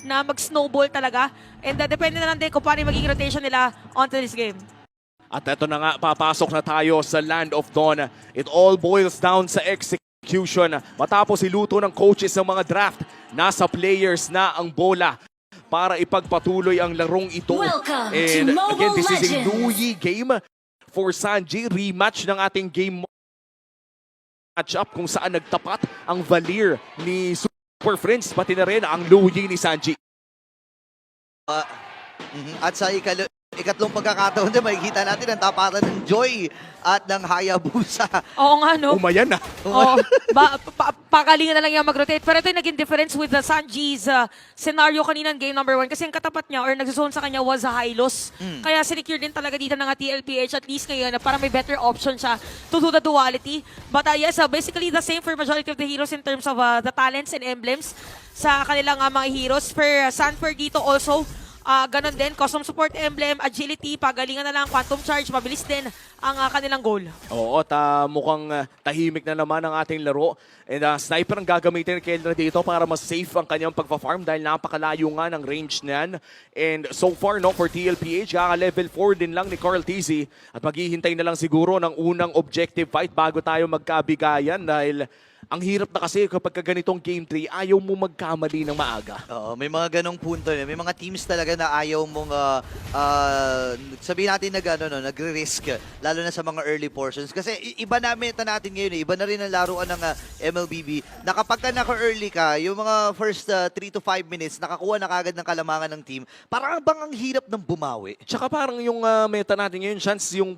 na mag-snowball talaga. And depende na lang din kung paano yung magiging rotation nila onto this game. At eto na nga, papasok na tayo sa Land of Dawn. It all boils down sa execution. Matapos iluto ng coaches ng mga draft, nasa players na ang bola para ipagpatuloy ang larong ito. Welcome to And Mobile again, this is a Legends. Louie game for Sanji. Rematch ng ating game match-up kung saan nagtapat ang Valir ni Super Friends, pati na rin ang Louie ni Sanji. At sa ikatlong pagkakataon din, makikita natin ang tapatan ng Joy at ng Hayabusa. Oo nga, no? Umayan na. Oo, pakalingan na lang yung mag-rotate. Pero ito yung naging difference with the Sanji's scenario kanina in game number 1. Kasi yung katapat niya or nag-zone sa kanya was a Hylos. Kaya sinecure din talaga dito ng TLPH at least ngayon para may better option siya to do the duality. But yes, basically the same for majority of the heroes in terms of the talents and emblems sa kanilang mga heroes. For Sanford dito also, ganon din, custom support emblem, agility, pagalingan na lang, quantum charge, mabilis din ang kanilang goal. Oo, mukhang tahimik na naman ang ating laro. And sniper ang gagamitin ni Kelra dito para mas safe ang kanyang pagpa-farm dahil napakalayo nga ng range niyan. And so far, no, for TLPH, kaka-level 4 din lang ni Carl TZ at maghihintay na lang siguro ng unang objective fight bago tayo magkabigayan dahil ang hirap na kasi kapag ganitong game 3, ayaw mo magkamali ng maaga. Oo, may mga ganong punto. May mga teams talaga na ayaw mong sabihin natin nagre-risk, lalo na sa mga early portions. Kasi iba na meta natin ngayon, iba na rin ang laruan ng MLBB. Na kapag ka naka-early ka, yung mga first 3 to 5 minutes, nakakuha na kagad ng kalamangan ng team, parang bang ang hirap ng bumawi. Tsaka parang yung meta natin ngayon, chance yung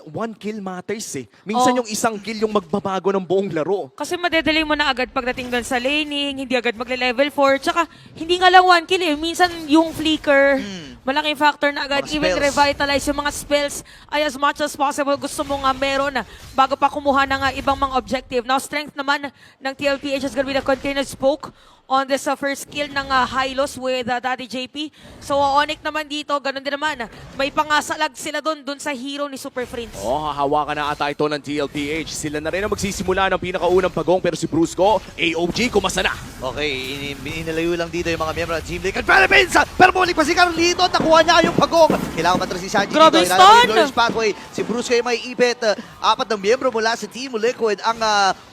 one kill matters eh. Minsan yung isang kill yung magbabago ng buong laro. Kasi madedelay mo na agad pagdating doon sa laning, hindi agad magle-level 4. Tsaka, hindi nga lang 1 kill eh. Minsan yung flicker, malaking factor na agad. Mga Even spells. revitalize yung mga spells ay as much as possible. Gusto mo nga meron bago pa kumuha ng ibang mga objective. Now, strength naman ng TLPH is gonna be the continuous poke on this first kill ng Hylos with Daddy JP. So, Onyx naman dito, ganun din naman. May pangasalag sila doon sa hero ni Super Friends. Hahawakan na ata ito ng TLPH. Sila na rin ang magsisimula ng pinakaunang pagong pero si Brusco, AOG, kumasa na. Okay, inalayo lang dito yung mga miyembro ng Team Liquid Philippines. Pero bumalik pa si Carlito at nakuha niya yung pagong. Kailangan matras si Sanji Grabe dito. stun! Glorious pathway. Si Bruce kayo may ipit. Apat ng miyembro mula sa Team Liquid ang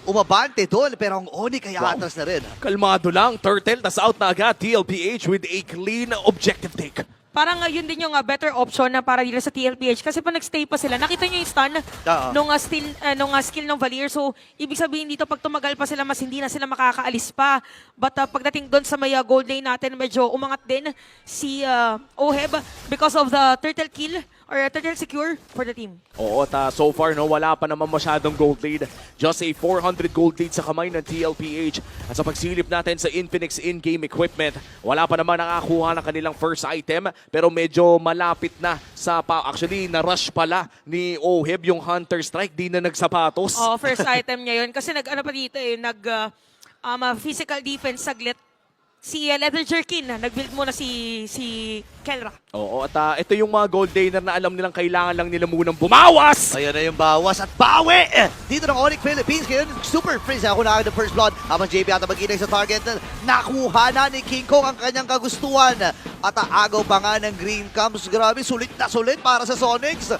umabante doon. Pero ang Onyx kaya atras na rin. Kalmado lang, Turtle, tas out na agad TLPH with a clean objective take. Parang yun din yung better option na para dito sa TLPH. Kasi pa nag-stay pa sila, nakita nyo yung stun nung skill ng Valir. So, ibig sabihin dito, pag tumagal pa sila, mas hindi na sila makakaalis pa. But pagdating doon sa may gold lane natin, medyo umangat din si Oheb because of the turtle kill or turtle secure for the team. Oo, so far, no, wala pa naman masyadong gold lead. Just a 400 gold lead sa kamay ng TLPH. At sa pagsilip natin sa Infinix in-game equipment, wala pa naman nakakuha ng kanilang first item, pero medyo malapit na sa actually, na-rush pala ni Oheb yung Hunter Strike, di na nagsapatos. First item niya yun. Kasi nag-ano pa dito physical defense saglit. Si Leather Jerkin, nag-build muna si Kelra. Oo, at ito yung mga gold laner na alam nilang kailangan lang nila munang bumawas. Ayan na yung bawas at bawi! Dito ng Onyx Philippines. Ngayon, Super Freeze. Ako na ng first blood. Habang JP ata mag-inay sa target. Nakuha na ni King Kong ang kanyang kagustuhan. At aagaw pa nga ng Green Camps. Grabe, sulit na sulit para sa Sonics.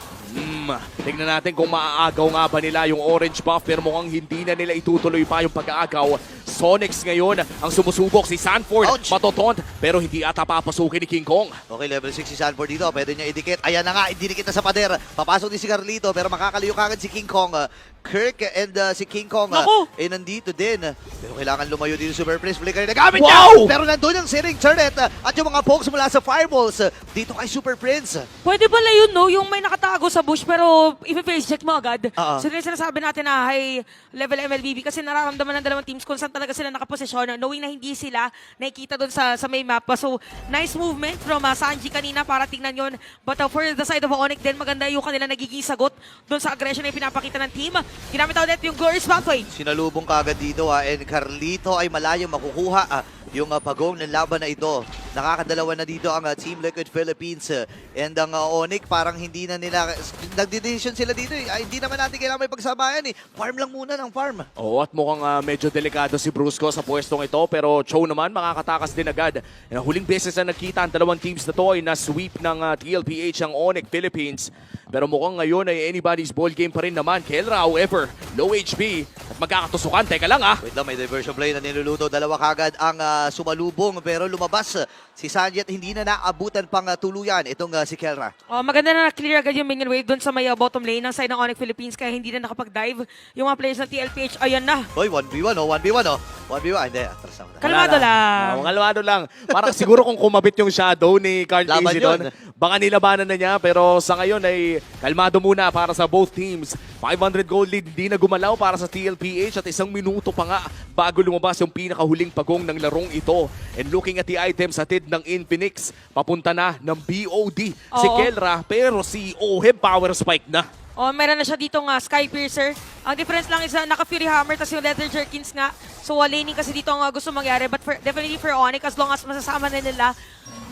Tignan natin kung maaagaw nga ba nila yung orange buff pero mukhang hindi na nila itutuloy pa yung pag-aagaw. Sonics ngayon ang sumusubok si Sanford. Ouch! Matotont pero hindi ata papasukin ni King Kong. Okay, level 6 si Sanford dito. Pwede niya idikit. Ayan na nga, idikit na sa pader. Papasok din si Carlito pero makakaliyo kagad si King Kong. Kirk and si King Kong nandito din. Pero kailangan lumayo dito Super Prince. Flicker na gamit niya. Pero nandun yung Searing Turret at yung mga pokes mula sa Fireballs dito kay Super Prince. Pwede pala yun, no? Yung may nakatago sa bush pero i-face check mo agad. So yun yung sinasabi natin na high level MLBB kasi nararamdaman ng dalawang teams kung saan talaga sila nakaposisyon knowing na hindi sila nakikita doon sa may map. So nice movement from Sanji kanina para tingnan yun. But for the side of Onyx din, maganda yung kanila nagiging sagot doon sa aggression na pinapakita ng team. Ginamit ulit yung Glorious Pathway. Sinalubong kagad dito and Carlito ay malayong makukuha yung pagong ng laban na ito. Nakakadalawa na dito ang Team Liquid Philippines and ang Onyx parang hindi na nila, nagde-decision sila dito eh. Ay, hindi naman natin kailangan may pagsabayan eh. Farm lang muna ng farm. Oo, at mukhang medyo delikado si Brusco sa pwestong ito, pero Cho naman makakatakas din agad. Ang huling beses na nakita ang dalawang teams na to ay na-sweep ng TLPH ang Onyx Philippines. Pero mukhang ngayon ay anybody's ball game pa rin naman. Kelra, however, low HP at magkakatusukan. Teka lang Wait lang, may diversion play na niluluto. Dalawa kagad ang sumalubong pero lumabas si Sanji at hindi na naabutan pang tuluyan itong si Kelra. Oh, maganda na clear agad yung minion wave doon sa may bottom lane ng side ng Onyx Philippines kaya hindi na nakapag-dive yung mga players ng TLPH. Ayan na. Hoy, 1v1 oh, 1v1 oh. 1v1, hindi, atras ako na. Kalmado lang. Kalmado lang. Parang siguro kung kumabit yung shadow ni Carl Laban Tizzy yun. doon, baka nilabanan na niya. Pero sa ngayon ay kalmado muna para sa both teams. 500 gold lead, hindi na gumalaw para sa TLPH at 1 minuto pa nga bago lumabas yung pinakahuling pagong ng larong ito. And looking at the items hatid ng Infinix, papunta na ng BOD si Oo. Kelra, pero si Oheb power spike na. Oh, meron na siya ditong Sky Piercer. Ang difference lang is naka-Fury Hammer tas yung Leather Jerkins nga. So laning kasi dito ang gusto mangyari. But definitely for Onyx, as long as masasama na nila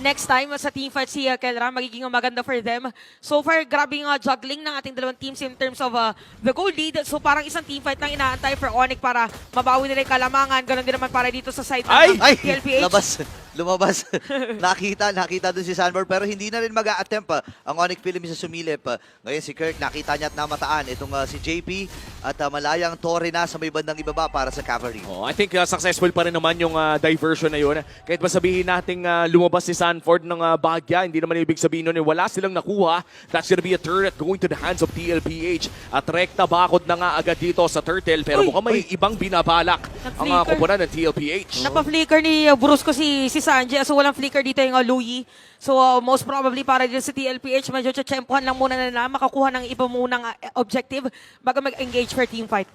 next time sa teamfight si Kelra, magiging maganda for them. So far, grabe yung juggling ng ating dalawang teams in terms of the goal lead. So parang isang teamfight lang inaantay for Onyx para mabawi nila yung kalamangan. Ganon din naman para dito sa side ng Ay, TLPH. lumabas. nakita dun si Sanborn pero hindi na rin mag-a-attempt ang Onyx Philippines sa sumilip. Ngayon si Kirk nakita niya at namataan itong si JP at malayang Torre na sa may bandang ibaba para sa Cavalry. Oh, I think successful pa rin naman yung diversion na yun. Kahit ba sabihin nating lumabas si Sanford ng bagya, hindi naman ibig sabihin nun wala silang nakuha. That's gonna be a turret going to the hands of TLPH. At rekta bakod na nga agad dito sa Turtle pero Uy, mukhang may ibang binabalak ang Nag-flicker. koponan ng TLPH. Napa-flicker ni Brusco si Sanji. So walang flicker dito yung Louie. So most probably para dito sa TLPH, medyo tsempohan lang muna na makakuha ng iba munang objective bago mag-engage for teamfight.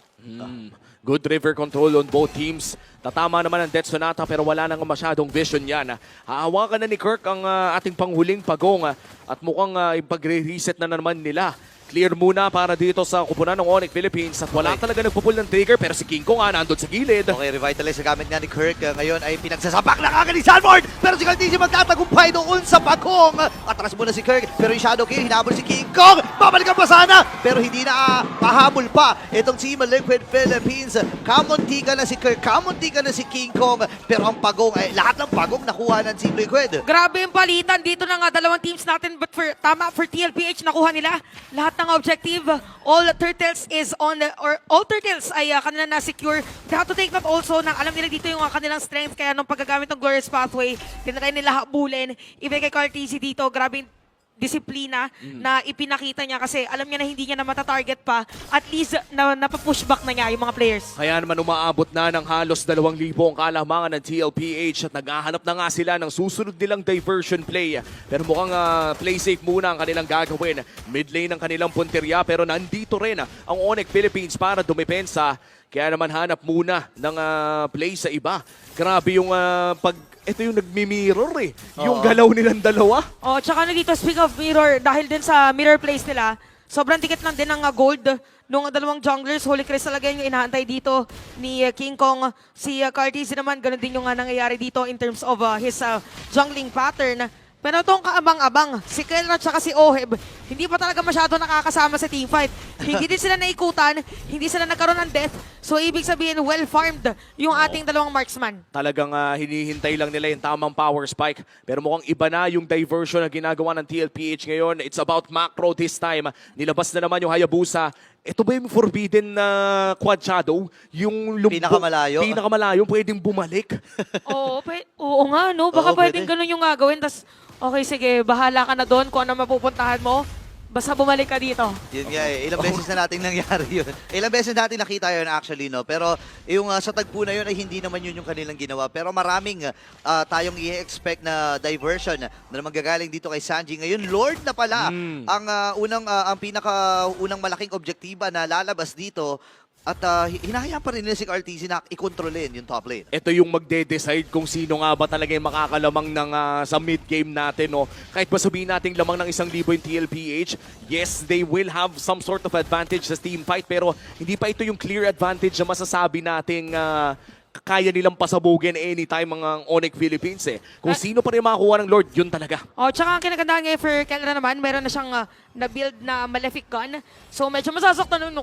Good river control on both teams. Tatama naman ang Death Sonata pero wala nang masyadong vision yan. Hahawakan na ni Kirk ang ating panghuling pagong at mukhang ipagre-reset na naman nila. Clear muna para dito sa kupunan ng Onyx Philippines at wala talaga nagpupul ng trigger pero si King Kong nandun sa gilid. Okay, revitalize sa gamit nga ni Kirk. Ngayon ay pinagsasapak na kagad ni Sanford. Pero si Kaltisi magtatagumpay doon sa pagong. Atras muna si Kirk. Pero yung Shadow King, hinabol si King Kong. Babalikan pa sana. Pero hindi na pahabol pa itong Team Liquid Philippines. Kamuntika na si Kirk. Kamuntika na si King Kong. Pero ang pagong, ay lahat ng pagong nakuha ng Team Liquid. Grabe yung palitan dito ng dalawang teams natin but for TLPH nakuha nila lahat ng objective. All turtles is on all turtles ay kanila na secure. They have to take note also na alam nila dito yung kanilang strength kaya nung paggagamit ng Glorious Pathway, tinatry nila habulin. Even kay Cartesi dito, grabe yung disiplina na ipinakita niya kasi alam niya na hindi niya na matatarget pa. At least napapushback na niya yung mga players. Kaya naman umaabot na ng halos 2,000 ang kalamangan ng TLPH at naghahanap na nga sila ng susunod nilang diversion play. Pero mukhang play safe muna ang kanilang gagawin. Mid lane ng kanilang punterya pero nandito rin ang Onyx Philippines para dumepensa. Kaya naman hanap muna ng play sa iba. Grabe yung ito yung nagmi-mirror eh. Yung Oo. galaw nilang dalawa. Oh, tsaka na dito, speak of mirror, dahil din sa mirror plays nila, sobrang dikit lang din ng gold nung dalawang junglers. Holy Crest talaga yung inaantay dito ni King Kong. Si Cartesi naman, ganun din yung nangyayari dito in terms of his jungling pattern. Pero itong kaabang-abang, si Kelra at si Oheb, hindi pa talaga masyado nakakasama sa teamfight. Hindi din sila naikutan, hindi sila nagkaroon ng death. So ibig sabihin, well-farmed yung ating dalawang marksman. Talagang hinihintay lang nila yung tamang power spike. Pero mukhang iba na yung diversion na ginagawa ng TLPH ngayon. It's about macro this time. Nilabas na naman yung Hayabusa. Ito ba yung forbidden na quad shadow? Yung Pinakamalayo? Pinakamalayo, pwedeng bumalik. Oo nga, no? Baka Oo, pwedeng pwede. ganun yung gagawin. Tas, okay, sige, bahala ka na doon kung ano mapupuntahan mo. Basta bumalik ka dito. Yun nga eh. Ilang beses na natin nangyari yun. Ilang beses natin nakita yun actually, no? Pero yung sa tagpo na yun ay hindi naman yun yung kanilang ginawa. Pero maraming tayong i-expect na diversion na naman gagaling dito kay Sanji. Ngayon, Lord na pala ang ang pinaka-unang malaking objektiba na lalabas dito. At hinahayaan pa rin nila si Cartesi na i-controlin yung top lane. Ito yung magde-decide kung sino nga ba talaga yung makakalamang ng, sa mid-game natin. No? Kahit ba sabihin natin lamang ng 1,000 yung TLPH, yes, they will have some sort of advantage sa team fight pero hindi pa ito yung clear advantage na masasabi nating kaya nilang pasabugin anytime mga Onyx Philippines eh. Kung sino pa rin makakuha ng Lord, yun talaga. Oh, tsaka ang kinagandahan ngayon for Kelra naman, meron na siyang na-build na Malefic Gun. So medyo masasaktan nun.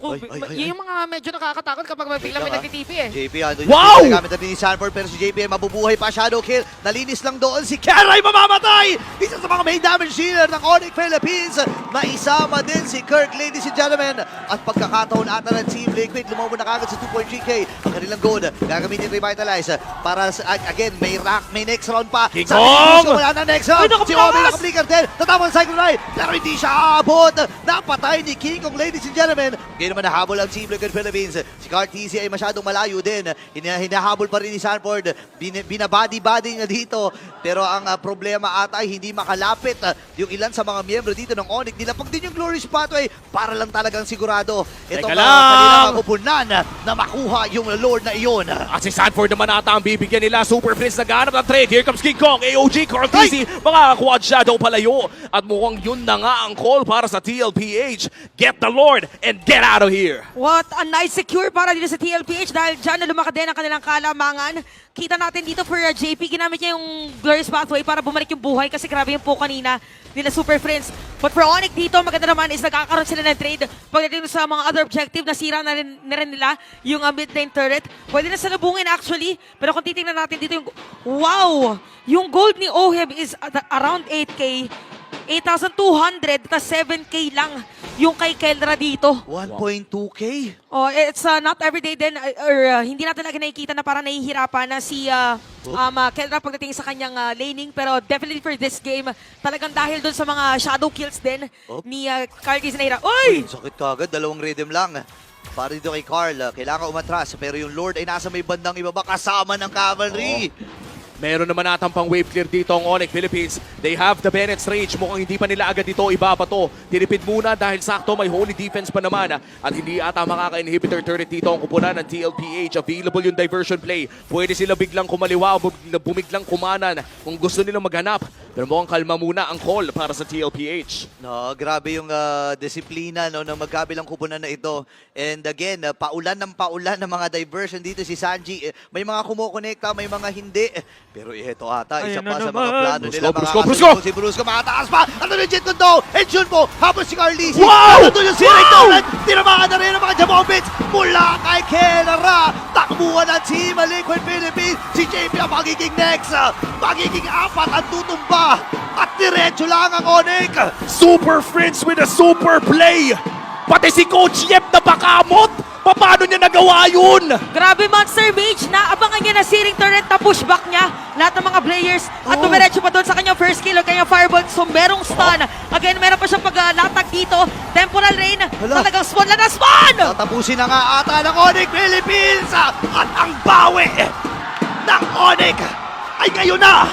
Yun yung mga medyo nakakatakot kapag biglang may nagtitipi eh. JP, ano Wow! yung gamit na ni Sanford, pero si JP ay mabubuhay pa. Shadow kill, nalinis lang doon. Si Kera ay mamamatay! Isa sa mga main damage dealer ng Onyx Philippines. Maisama din si Kirk, ladies and gentlemen. At pagkakataon ata ng Team Liquid, lumaban na kagad sa 2.3k. Ang kanilang gold, gagamitin Revitalize. Para again, may next round pa. King Sa Kong! wala na next round. Ay, Si Obi nakapakas! naka-flicker din. Tatama ng Cyclone Eye, pero hindi siya aabot. Napatay ni King Kong, ladies and gentlemen. Ngayon naman nahabol ang Team Liquid Philippines. Si Cartesia ay masyadong malayo din. Hinahabol pa rin ni Sanford. Binabody-body niya dito. Pero ang problema ata ay hindi makalapit yung ilan sa mga miyembro dito ng Onyx. Nilapag din yung Glory Spotway para lang talagang sigurado itong Teka lang! kanilang mapupunan na makuha yung Lord na iyon. At si Sanford naman ata ang bibigyan nila. Super Prince naghahanap ng trade. Here comes King Kong, AOG, Carl TC, mga quad shadow palayo. At mukhang yun na nga ang call para sa TLPH. Get the Lord and get out of here. What a nice secure para dito sa TLPH dahil dyan na lumakad din ang kanilang kalamangan. Kita natin dito for JP, ginamit niya yung Glorious Pathway para bumalik yung buhay kasi grabe yung po kanina nila Super Friends. But for Onyx dito, maganda naman is nagkakaroon sila ng trade pagdating sa mga other objective, nasira na rin nila yung mid-lane turret. Pwede na salubungin actually, pero kung titingnan natin dito yung... Wow! Yung gold ni Oheb is at around 8k. 8,200, tas 7k lang yung kay Kelra dito. 1.2k? Oh, it's not everyday din, hindi natin lagi nakikita na parang nahihirapan na si Kelra pagdating sa kanyang laning. Pero definitely for this game, talagang dahil dun sa mga shadow kills din ni Carly Zinera. Uy! Sakit kagad, dalawang rhythm lang. Para dito kay Carl, kailangan umatras. Pero yung Lord ay nasa may bandang ibaba kasama ng cavalry. Meron naman atang pang wave clear dito ang Onyx Philippines. They have the Bennett's Rage. Mukhang hindi pa nila agad ito ibabato. Tinipid muna dahil sakto may holy defense pa naman. At hindi ata makaka-inhibitor turret dito ang kupunan ng TLPH. Available yung diversion play. Pwede sila biglang kumaliwa, bumiglang kumanan kung gusto nilang maghanap. Pero mukhang kalma muna ang call para sa TLPH. No, grabe yung disiplina no, ng magkabilang kupunan na ito. And again, paulan ng mga diversion dito si Sanji. May mga kumukonekta, may mga hindi. Pero ito ata, isa Ayan pa na sa mga naman. plano nila. Brusco! Si Brusco, makataas pa! Ano yung jet kundo? And yun po, habang si Carlisi. Wow! Ano yung Sirik Donut? Tinamaan na rin ang mga Jamobits mula kay Kenara. Takbuhan ng Team Liquid Philippines. Si JP ang magiging next. Magiging 4 ang tutumba. At diretso lang ang Onyx. Super Friends with a super play! Pati si Coach Yep na bakamot! Paano niya nagawa yun? Grabe Monster Mage na abangan niya na searing turret na pushback niya lahat ng mga players at dumiretso pa doon sa kanyang first kill o kanyang fireball. So merong stun. Again, meron pa siyang paglatag dito. Temporal rain. Hala. Talagang spawn lang na spawn! Tatapusin na nga ata ng Onyx Philippines. At ang bawi ng Onyx ay ngayon na.